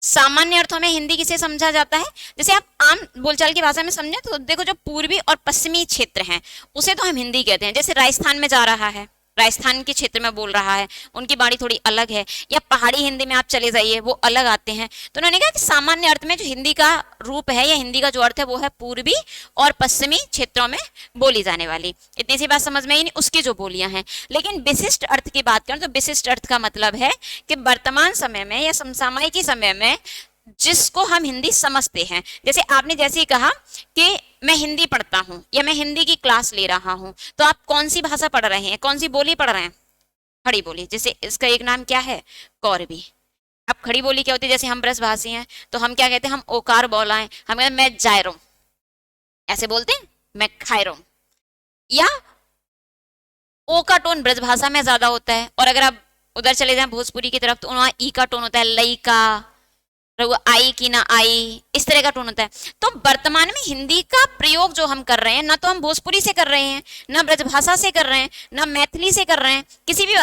सामान्य अर्थों में हिंदी किसे समझा जाता है? जैसे आप आम बोलचाल की भाषा में समझे तो देखो, जो पूर्वी और पश्चिमी क्षेत्र हैं उसे तो हम हिंदी कहते हैं। जैसे राजस्थान में जा रहा है, राजस्थान के क्षेत्र में बोल रहा है, उनकी वाणी थोड़ी अलग है, या पहाड़ी हिंदी में आप चले जाइए वो अलग आते हैं। तो उन्होंने कहा कि सामान्य अर्थ में जो हिंदी का रूप है या हिंदी का जो अर्थ है वो है पूर्वी और पश्चिमी क्षेत्रों में बोली जाने वाली। इतनी सी बात समझ में आई नहीं? उसकी जो बोलियां हैं। लेकिन विशिष्ट अर्थ की बात करें तो विशिष्ट अर्थ का मतलब है कि वर्तमान समय में या समसामयिकी समय में जिसको हम हिंदी समझते हैं। जैसे आपने जैसे ही कहा कि मैं हिंदी पढ़ता हूं या मैं हिंदी की क्लास ले रहा हूं, तो आप कौन सी भाषा पढ़ रहे हैं, कौन सी बोली पढ़ रहे हैं? खड़ी बोली। जैसे इसका एक नाम क्या है? कौरवी। अब खड़ी बोली क्या होती है? जैसे हम ब्रजभाषी हैं तो हम क्या कहते हैं? हम ओकार बोलाएं, हम कहते हैं मैं जाय रहा हूं, ऐसे बोलते हैं, मैं खाए रहा हूं। या ओ का टोन ब्रजभाषा में ज्यादा होता है, और अगर आप उधर चले जाएं भोजपुरी की तरफ, तो वहां ई का टोन होता है, लई का, वो आई की ना आई, इस तरह का टोन होता है। तो वर्तमान में हिंदी का प्रयोग जो हम कर रहे हैं, ना तो हम भोजपुरी से कर रहे हैं, ना ब्रजभाषा से कर रहे हैं, ना मैथिली से कर रहे हैं, किसी भी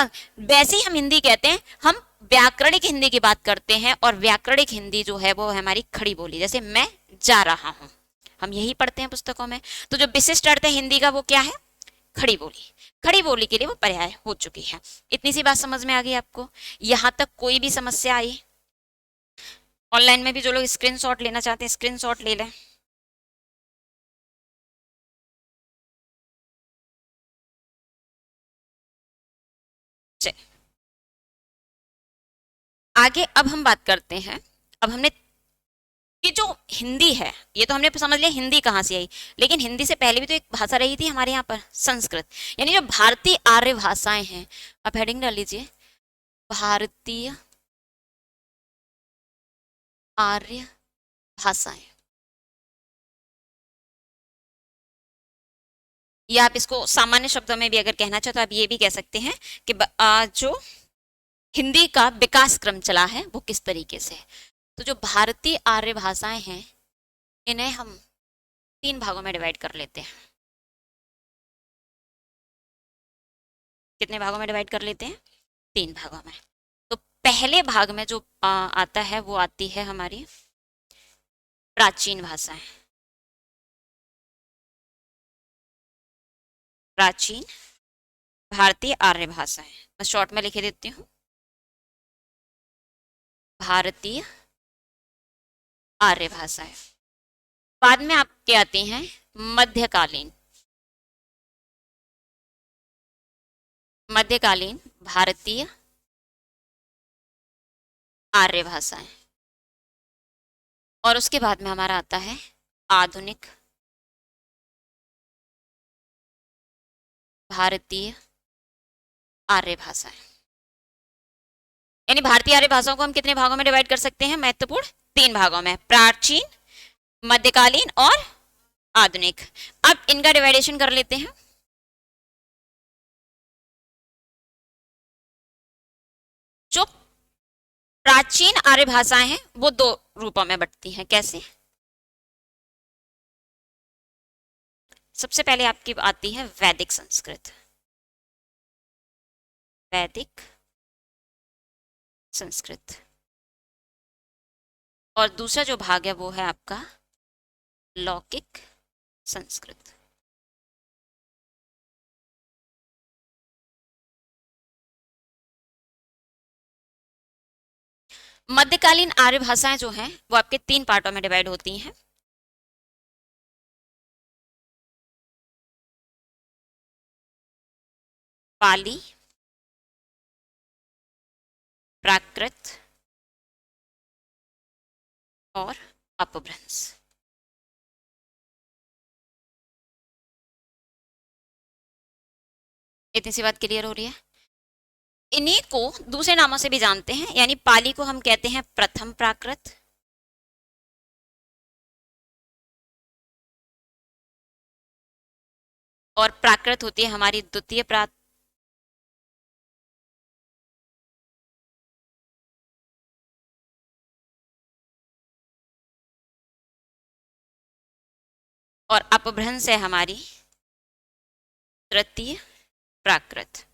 वैसे ही हम हिंदी कहते हैं। हम व्याकरणिक हिंदी की बात करते हैं, और व्याकरणिक हिंदी जो है वो है हमारी खड़ी बोली। जैसे मैं जा रहा हूं, हम यही पढ़ते हैं पुस्तकों में। तो जो विशिष्ट अर्थ है हिंदी का वो क्या है? खड़ी बोली। खड़ी बोली के लिए वो पर्याय हो चुकी है। इतनी सी बात समझ में आ गई आपको? यहां तक कोई भी समस्या आई? ऑनलाइन में भी जो लोग स्क्रीनशॉट लेना चाहते हैं स्क्रीनशॉट ले लें। चलिए आगे अब हम बात करते हैं। अब हमने कि जो हिंदी है, ये तो हमने समझ लिया हिंदी कहाँ से आई, लेकिन हिंदी से पहले भी तो एक भाषा रही थी हमारे यहाँ पर, संस्कृत। यानी जो भारतीय आर्य भाषाएं हैं, आप हेडिंग डाल लीजिए, भारतीय आर्य भाषाएं। या आप इसको सामान्य शब्दों में भी अगर कहना चाहो तो आप ये भी कह सकते हैं कि जो हिंदी का विकास क्रम चला है वो किस तरीके से है। तो जो भारतीय आर्य भाषाएं हैं, इन्हें हम तीन भागों में डिवाइड कर लेते हैं। कितने भागों में डिवाइड कर लेते हैं? तीन भागों में। तो पहले भाग में जो आता है वो आती है हमारी प्राचीन भाषाएं। प्राचीन भारतीय आर्य भाषाएं, मैं शॉर्ट में लिखे देती हूँ, भारतीय आर्य भाषाएं। बाद में आपके आती हैं मध्यकालीन, मध्यकालीन भारतीय आर्य भाषाएं। और उसके बाद में हमारा आता है आधुनिक भारतीय आर्य भाषाएं। यानी भारतीय आर्य भाषाओं को हम कितने भागों में डिवाइड कर सकते हैं? महत्वपूर्ण तीन भागों में, प्राचीन, मध्यकालीन और आधुनिक। अब इनका डिवाइडेशन कर लेते हैं। जो प्राचीन आर्य भाषाएं हैं वो दो रूपों में बंटती हैं। कैसे? सबसे पहले आपकी आती है वैदिक संस्कृत, वैदिक संस्कृत। और दूसरा जो भाग है वो है आपका लौकिक संस्कृत। मध्यकालीन आर्य भाषाएं जो हैं वो आपके तीन पार्टों में डिवाइड होती हैं। पाली, प्राकृत और अपभ्रंश। इतनी सी बात क्लियर हो रही है? इन्हीं को दूसरे नामों से भी जानते हैं। यानी पाली को हम कहते हैं प्रथम प्राकृत, और प्राकृत होती है हमारी द्वितीय प्राकृत, और अपभ्रंश है हमारी तृतीय प्राकृत।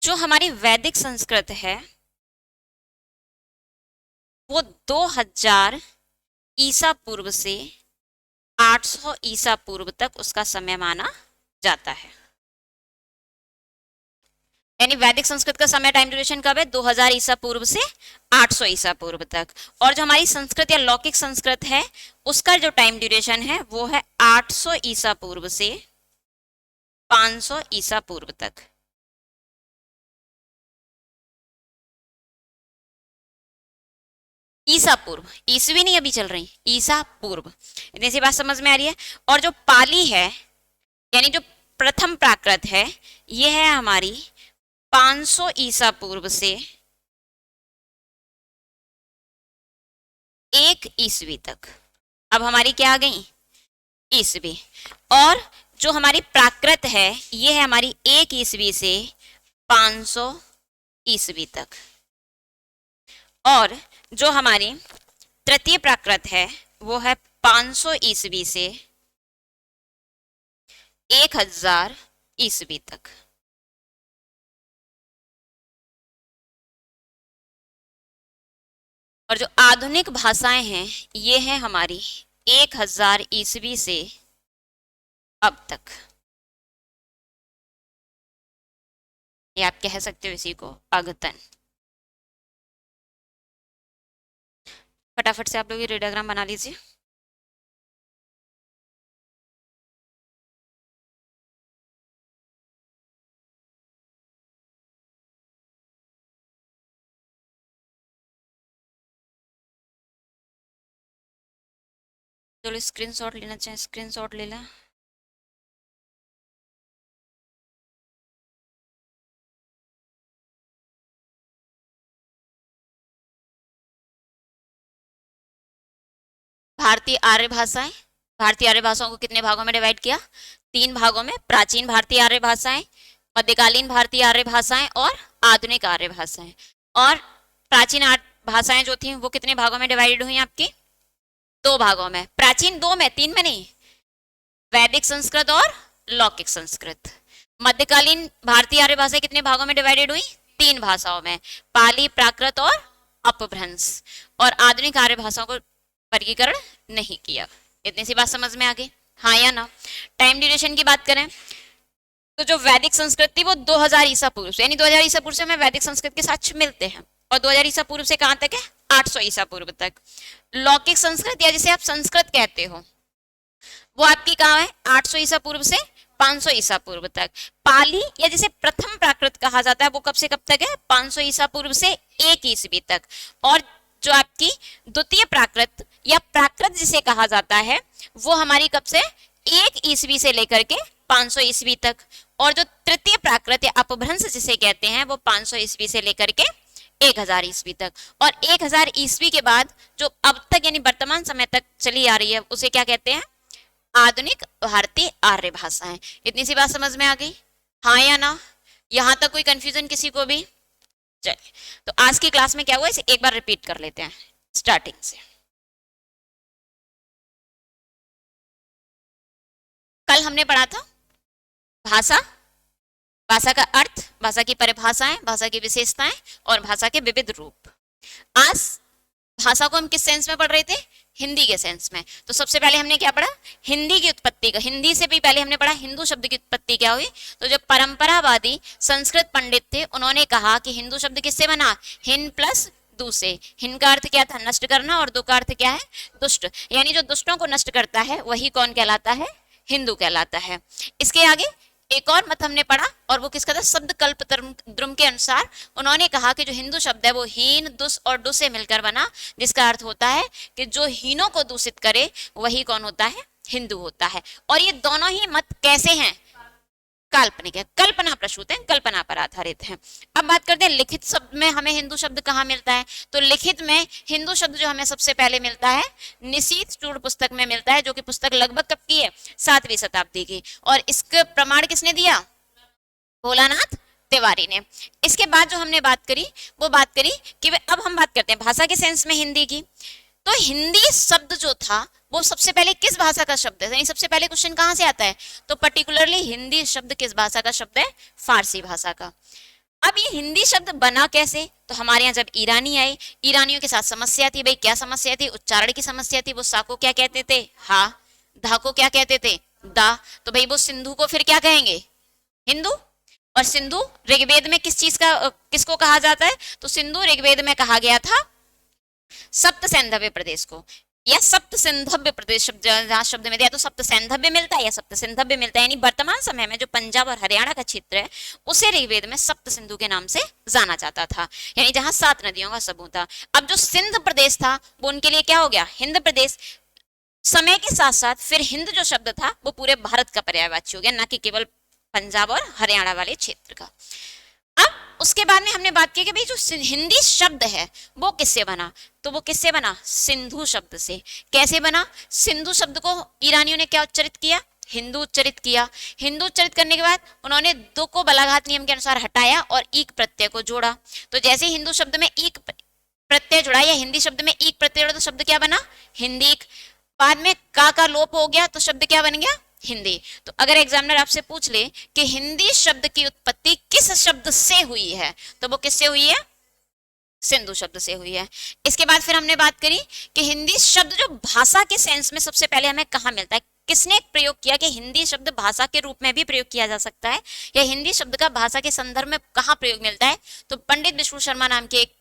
जो हमारी वैदिक संस्कृत है वो 2000 ईसा पूर्व से 800 ईसा पूर्व तक उसका समय माना जाता है। यानी वैदिक संस्कृत का समय टाइम ड्यूरेशन कब है? 2000 ईसा पूर्व से 800 ईसा पूर्व तक। और जो हमारी संस्कृत या लौकिक संस्कृत है उसका जो टाइम ड्यूरेशन है वो है 800 ईसा पूर्व से 500 ईसा पूर्व तक। ईसा पूर्व, ईसवी नहीं अभी चल रही, ईसा पूर्व। इतनी सी बात समझ में आ रही है। और जो पाली है यानी जो प्रथम प्राकृत है ये है हमारी 500 ईसा पूर्व से 1 ईसवी तक। अब हमारी क्या आ गई? ईसवी। और जो हमारी प्राकृत है ये है हमारी 1 ईसवी से 500 ईसवी तक। और जो हमारी तृतीय प्राकृत है वो है 500 ईसवी से 1000 ईसवी तक। और जो आधुनिक भाषाएं हैं ये हैं हमारी 1000 ईसवी से अब तक। ये आप कह सकते हो इसी को अघतन। फटाफट से आप लोग ये रेडियोग्राम बना लीजिए। चलो स्क्रीनशॉट लेना चाहे स्क्रीनशॉट ले लें। भारतीय आर्य भाषाएं, भारतीय आर्य भाषाओं को कितने भागों में डिवाइड किया? 3 भागों में। प्राचीन भारतीय आर्य भाषाएं, मध्यकालीन भारतीय आर्य भाषाएं और आधुनिक आर्य भाषाएं। और प्राचीन भाषाएं जो थी वो कितने भागों में डिवाइडेड हुई आपकी? 2 भागों में। प्राचीन 2 में, 3 में नहीं। वैदिक संस्कृत और लौकिक संस्कृत। मध्यकालीन भारतीय आर्य भाषा कितने भागों में डिवाइडेड हुई? 3 भाषाओं में, पाली, प्राकृत और अपभ्रंश। और आधुनिक आर्य भाषाओं को वर्गीकरण नहीं किया। इतनी सी बात समझ में आ गई, हाँ या ना? टाइम ड्यूरेशन की बात करें तो जो वैदिक संस्कृत थी वो 2000 ईसा पूर्व से, यानी 2000 ईसा पूर्व से हमें वैदिक संस्कृत के साथ मिलते हैं। और 2000 ईसा पूर्व से कहां तक है? 800 ईसा पूर्व तक। लौकिक संस्कृत या जिसे आप संस्कृत कहते हो वो आपकी कहाँ है? 800 ईसा पूर्व से 500 ईसा पूर्व तक। पाली या जिसे प्रथम प्राकृत कहा जाता है वो कब से कब तक है? 500 ईसा पूर्व से 1 ईसवी तक। और जो आपकी द्वितीय प्राकृत या प्राकृत जिसे कहा जाता है वो हमारी कब से? 1 ईसवी से लेकर के 500 ईसवी तक। और जो तृतीय प्राकृत या अपभ्रंश जिसे कहते हैं वो 500 ईसवी से लेकर के 1000 ईसवी तक। और 1000 ईसवी के बाद जो अब तक यानी वर्तमान समय तक चली आ रही है उसे क्या कहते हैं? आधुनिक भारतीय आर्य भाषाएं। इतनी सी बात समझ में आ गई, हाँ या ना? यहां तक कोई कंफ्यूजन किसी को भी? चलिए, तो आज की क्लास में क्या हुआ इसे एक बार रिपीट कर लेते हैं स्टार्टिंग से। कल हमने पढ़ा था भाषा, भाषा का अर्थ, भाषा की परिभाषाएं, भाषा की विशेषताएं और भाषा के विविध रूप। आज भाषा को हम किस सेंस में पढ़ रहे थे? हिंदी के सेंस में। तो सबसे पहले हमने क्या पढ़ा? हिंदी की उत्पत्ति का। हिंदी से भी पहले हमने पढ़ा हिंदू शब्द की उत्पत्ति क्या हुई। तो जो परंपरावादी संस्कृत पंडित थे उन्होंने कहा कि हिंदू शब्द किससे बना? हिन प्लस दू से। हिन का अर्थ क्या था? नष्ट करना। और दू का अर्थ क्या है? दुष्ट। यानी जो दुष्टों को नष्ट करता है वही कौन कहलाता है? हिंदू कहलाता है। इसके आगे एक और मत हमने पढ़ा और वो किसका था? शब्द कल्प द्रुम के अनुसार उन्होंने कहा कि जो हिंदू शब्द है वो हीन, दुस और डु से मिलकर बना, जिसका अर्थ होता है कि जो हीनों को दूषित करे वही कौन होता है? हिंदू होता है। और ये दोनों ही मत कैसे हैं? काल्पनिक है, कल्पना प्रसूत है, कल्पना पर आधारित है। अब बात करते हैं लिखित शब्द में हमें हिंदू शब्द कहाँ मिलता है। तो लिखित में हिंदू शब्द जो हमें सबसे पहले मिलता है निशीथ चूड़ पुस्तक में मिलता है, जो कि पुस्तक लगभग कब की है? 7वीं शताब्दी की। और इसका प्रमाण किसने दिया? भोलानाथ तिवारी ने। इसके बाद जो हमने बात करी वो बात करी कि अब हम बात करते हैं भाषा के सेंस में हिंदी की। तो हिंदी शब्द जो था वो सबसे पहले किस भाषा का शब्द है? यानी सबसे पहले क्वेश्चन कहां से आता है? तो पर्टिकुलरली हिंदी शब्द किस भाषा का शब्द है? फारसी भाषा का। अब ये हिंदी शब्द बना कैसे? तो हमारे यहाँ जब ईरानी आए, ईरानियों के साथ समस्या थी। भाई क्या समस्या थी? उच्चारण की समस्या थी। वो सा को क्या कहते थे? हा। धा को क्या कहते थे? दा। तो भाई वो सिंधु को फिर क्या कहेंगे? हिंदू। और सिंधु ऋग्वेद में किस चीज का किसको कहा जाता है? तो सिंधु ऋग्वेद में कहा गया था सप्त सैंधव्य प्रदेश को, या सप्त सिंधव्य प्रदेश शब्द जहां शब्द में दिया तो सप्त सैंधव्य मिलता है या सप्त सिंधव्य मिलता है, यानी वर्तमान समय में जो पंजाब और हरियाणा का क्षेत्र है उसे ऋग्वेद में सप्त सिंधु के नाम से जाना जाता था, यानी जहां 7 नदियों का समूह था। अब जो सिंध प्रदेश था वो उनके लिए क्या हो गया? हिंद प्रदेश। समय के साथ साथ फिर हिंद जो शब्द था वो पूरे भारत का पर्यायवाची हो गया, ना कि केवल पंजाब और हरियाणा वाले क्षेत्र का। अब उसके बाद में हमने बात की कि भाई जो हिंदी शब्द है वो किससे बना? तो वो किससे बना? सिंधु शब्द से। कैसे बना? सिंधु शब्द को ईरानियों ने क्या उच्चारित किया? हिंदू उच्चारित किया। हिंदू उच्चारित करने के बाद उन्होंने दो को बलाघात नियम के अनुसार हटाया और ईक प्रत्यय को जोड़ा। तो जैसे हिंदू शब्द में ईक प्रत्यय जोड़ा या हिंदी शब्द में ईक प्रत्यय जोड़ा तो शब्द क्या बना? हिंदी। बाद में का लोप हो गया तो शब्द क्या बन गया? हिंदी। तो अगर एग्जामिनर आपसे पूछ ले कि हिंदी शब्द की उत्पत्ति किस शब्द से हुई है तो वो किससे हुई है? सिंधु शब्द से हुई है। इसके बाद फिर हमने बात करी कि हिंदी शब्द जो भाषा के सेंस में सबसे पहले हमें कहाँ मिलता है, किसने प्रयोग किया कि हिंदी शब्द भाषा के रूप में भी प्रयोग किया जा सकता है, या हिंदी शब्द का भाषा के संदर्भ में कहाँ प्रयोग मिलता है? तो पंडित विष्णु शर्मा नाम के एक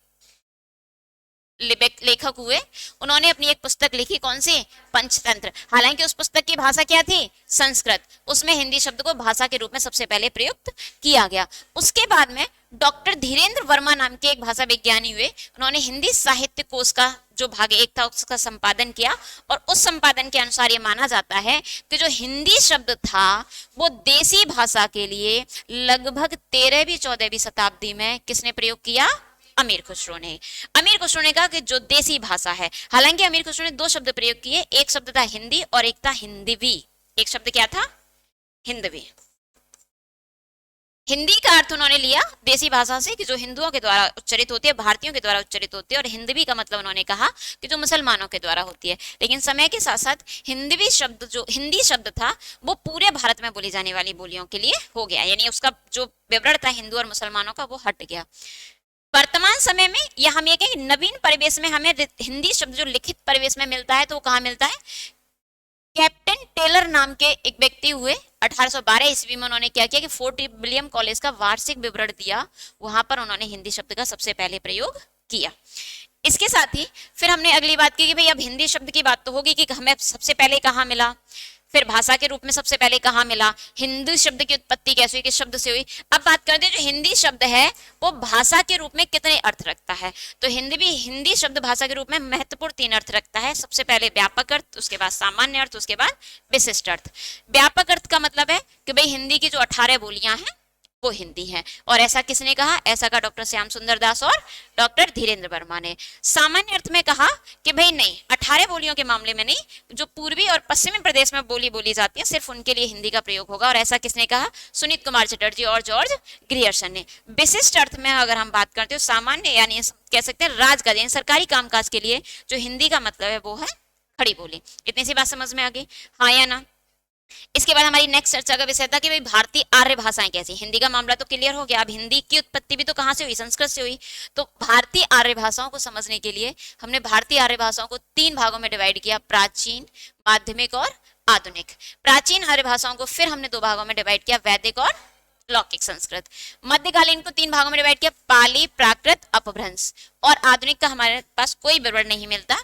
लेखक हुए, उन्होंने अपनी एक पुस्तक लिखी, कौन सी? पंचतंत्र। हालांकि उस पुस्तक की भाषा क्या थी? संस्कृत। उसमें हिंदी शब्द को भाषा के रूप में सबसे पहले प्रयुक्त किया गया। उसके बाद में डॉक्टर धीरेन्द्र वर्मा नाम के एक भाषा विज्ञानी हुए, उन्होंने हिंदी साहित्य कोश का जो भाग 1 था उसका संपादन किया, और उस संपादन के अनुसार ये माना जाता है कि जो हिंदी शब्द था वो देसी भाषा के लिए लगभग 13वीं 14वीं शताब्दी में किसने प्रयोग किया? अमीर खुसरो ने। अमीर खुसरो ने कहा कि जो देसी भाषा है, हालांकि अमीर खुसरो ने 2 शब्द प्रयोग किए, एक शब्द था हिंदी और एक था हिंदवी। एक शब्द क्या था? हिंदवी। हिंदी का अर्थ उन्होंने लिया देसी भाषा से कि जो हिंदुओं के द्वारा उच्चारित होती है, भारतीयों के द्वारा उच्चारित होती है, और हिंदवी का मतलब उन्होंने कहा कि जो मुसलमानों के द्वारा होती है। लेकिन समय के साथ साथ हिंदवी शब्द जो हिंदी शब्द था वो पूरे भारत में बोली जाने वाली बोलियों के लिए हो गया, यानी उसका जो विवरण था हिंदू और मुसलमानों का वो हट गया। वर्तमान समय में या हम ये कहें नवीन परिवेश में हमें हिंदी शब्द जो लिखित परिवेश में मिलता है तो वो कहाँ मिलता है? कैप्टन टेलर नाम के एक व्यक्ति हुए 1812 ईस्वी में, उन्होंने क्या किया कि फोर्ट विलियम कॉलेज का वार्षिक विवरण दिया, वहां पर उन्होंने हिंदी शब्द का सबसे पहले प्रयोग किया। इसके साथ ही फिर हमने अगली बात की कि भाई अब हिंदी शब्द की बात तो होगी कि हमें सबसे पहले कहाँ मिला, फिर भाषा के रूप में सबसे पहले कहाँ मिला, हिंदी शब्द की उत्पत्ति कैसे हुई, किस शब्द से हुई। अब बात करते हैं जो हिंदी शब्द है वो भाषा के रूप में कितने अर्थ रखता है। तो हिंदी शब्द भाषा के रूप में महत्वपूर्ण 3 अर्थ रखता है। सबसे पहले व्यापक अर्थ, उसके बाद सामान्य अर्थ, उसके बाद विशिष्ट अर्थ। व्यापक अर्थ का मतलब है कि भाई हिंदी की जो 18 बोलियां हैं वो हिंदी है, और ऐसा किसने कहा? ऐसा का डॉक्टर श्याम सुंदर दास और डॉक्टर धीरेन्द्र वर्मा ने। सामान्य अर्थ में कहा कि भाई नहीं, 18 बोलियों के मामले में नहीं, जो पूर्वी और पश्चिमी प्रदेश में बोली जाती है सिर्फ उनके लिए हिंदी का प्रयोग होगा, और ऐसा किसने कहा? सुनीत कुमार चटर्जी और जॉर्ज ग्रियर्सन ने। विशिष्ट अर्थ में अगर हम बात करते हो सामान्य यानी कह सकते हैं राजकाज यानी सरकारी कामकाज के लिए जो हिंदी का मतलब है वो है खड़ी बोली। इतनी सी बात समझ में आ गई, हाँ या ना? इसके बाद हमारी नेक्स्ट चर्चा का विषय था कि भाई भारतीय आर्य भाषाएं कैसी। हिंदी का मामला तो क्लियर हो गया, अब हिंदी की उत्पत्ति भी तो कहां से हुई? संस्कृत से हुई। तो भारतीय आर्य भाषाओं को समझने के लिए हमने भारतीय आर्य भाषाओं को 3 भागों में डिवाइड किया, प्राचीन, माध्यमिक और आधुनिक। प्राचीन आर्य भाषाओं को फिर हमने 2 भागों में डिवाइड किया, वैदिक और लौकिक संस्कृत। मध्यकालीन को 3 भागों में डिवाइड किया, पाली, प्राकृत, अपभ्रंश। और आधुनिक का हमारे पास कोई विवरण नहीं मिलता।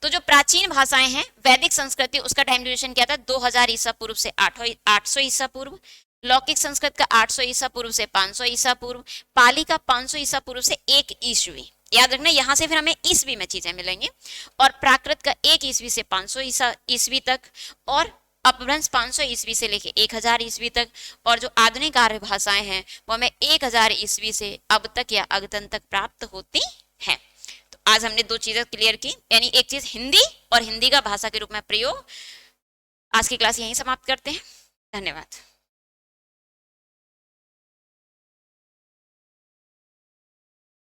तो जो प्राचीन भाषाएं हैं, वैदिक संस्कृति उसका टाइम ड्यूरेशन क्या था? 2000 ईसा पूर्व से 800 ईसा पूर्व। लौकिक संस्कृत का 800 ईसा पूर्व से 500 ईसा पूर्व। पाली का 500 ईसा पूर्व से 1 ईस्वी। याद रखना, यहां से फिर हमें ईस्वी में चीजें मिलेंगी। और प्राकृत का 1 ईस्वी से 500 ईस्वी तक, और अपभ्रंश 500 ईस्वी से लेके 1000 ईस्वी तक। और जो आधुनिक आर्य भाषाएं हैं वो हमें 1000 ईस्वी से अब तक या अगतन तक प्राप्त होती हैं। तो आज हमने 2 चीजें क्लियर की, यानी एक चीज हिंदी और हिंदी का भाषा के रूप में प्रयोग। आज की क्लास यहीं समाप्त करते हैं। धन्यवाद।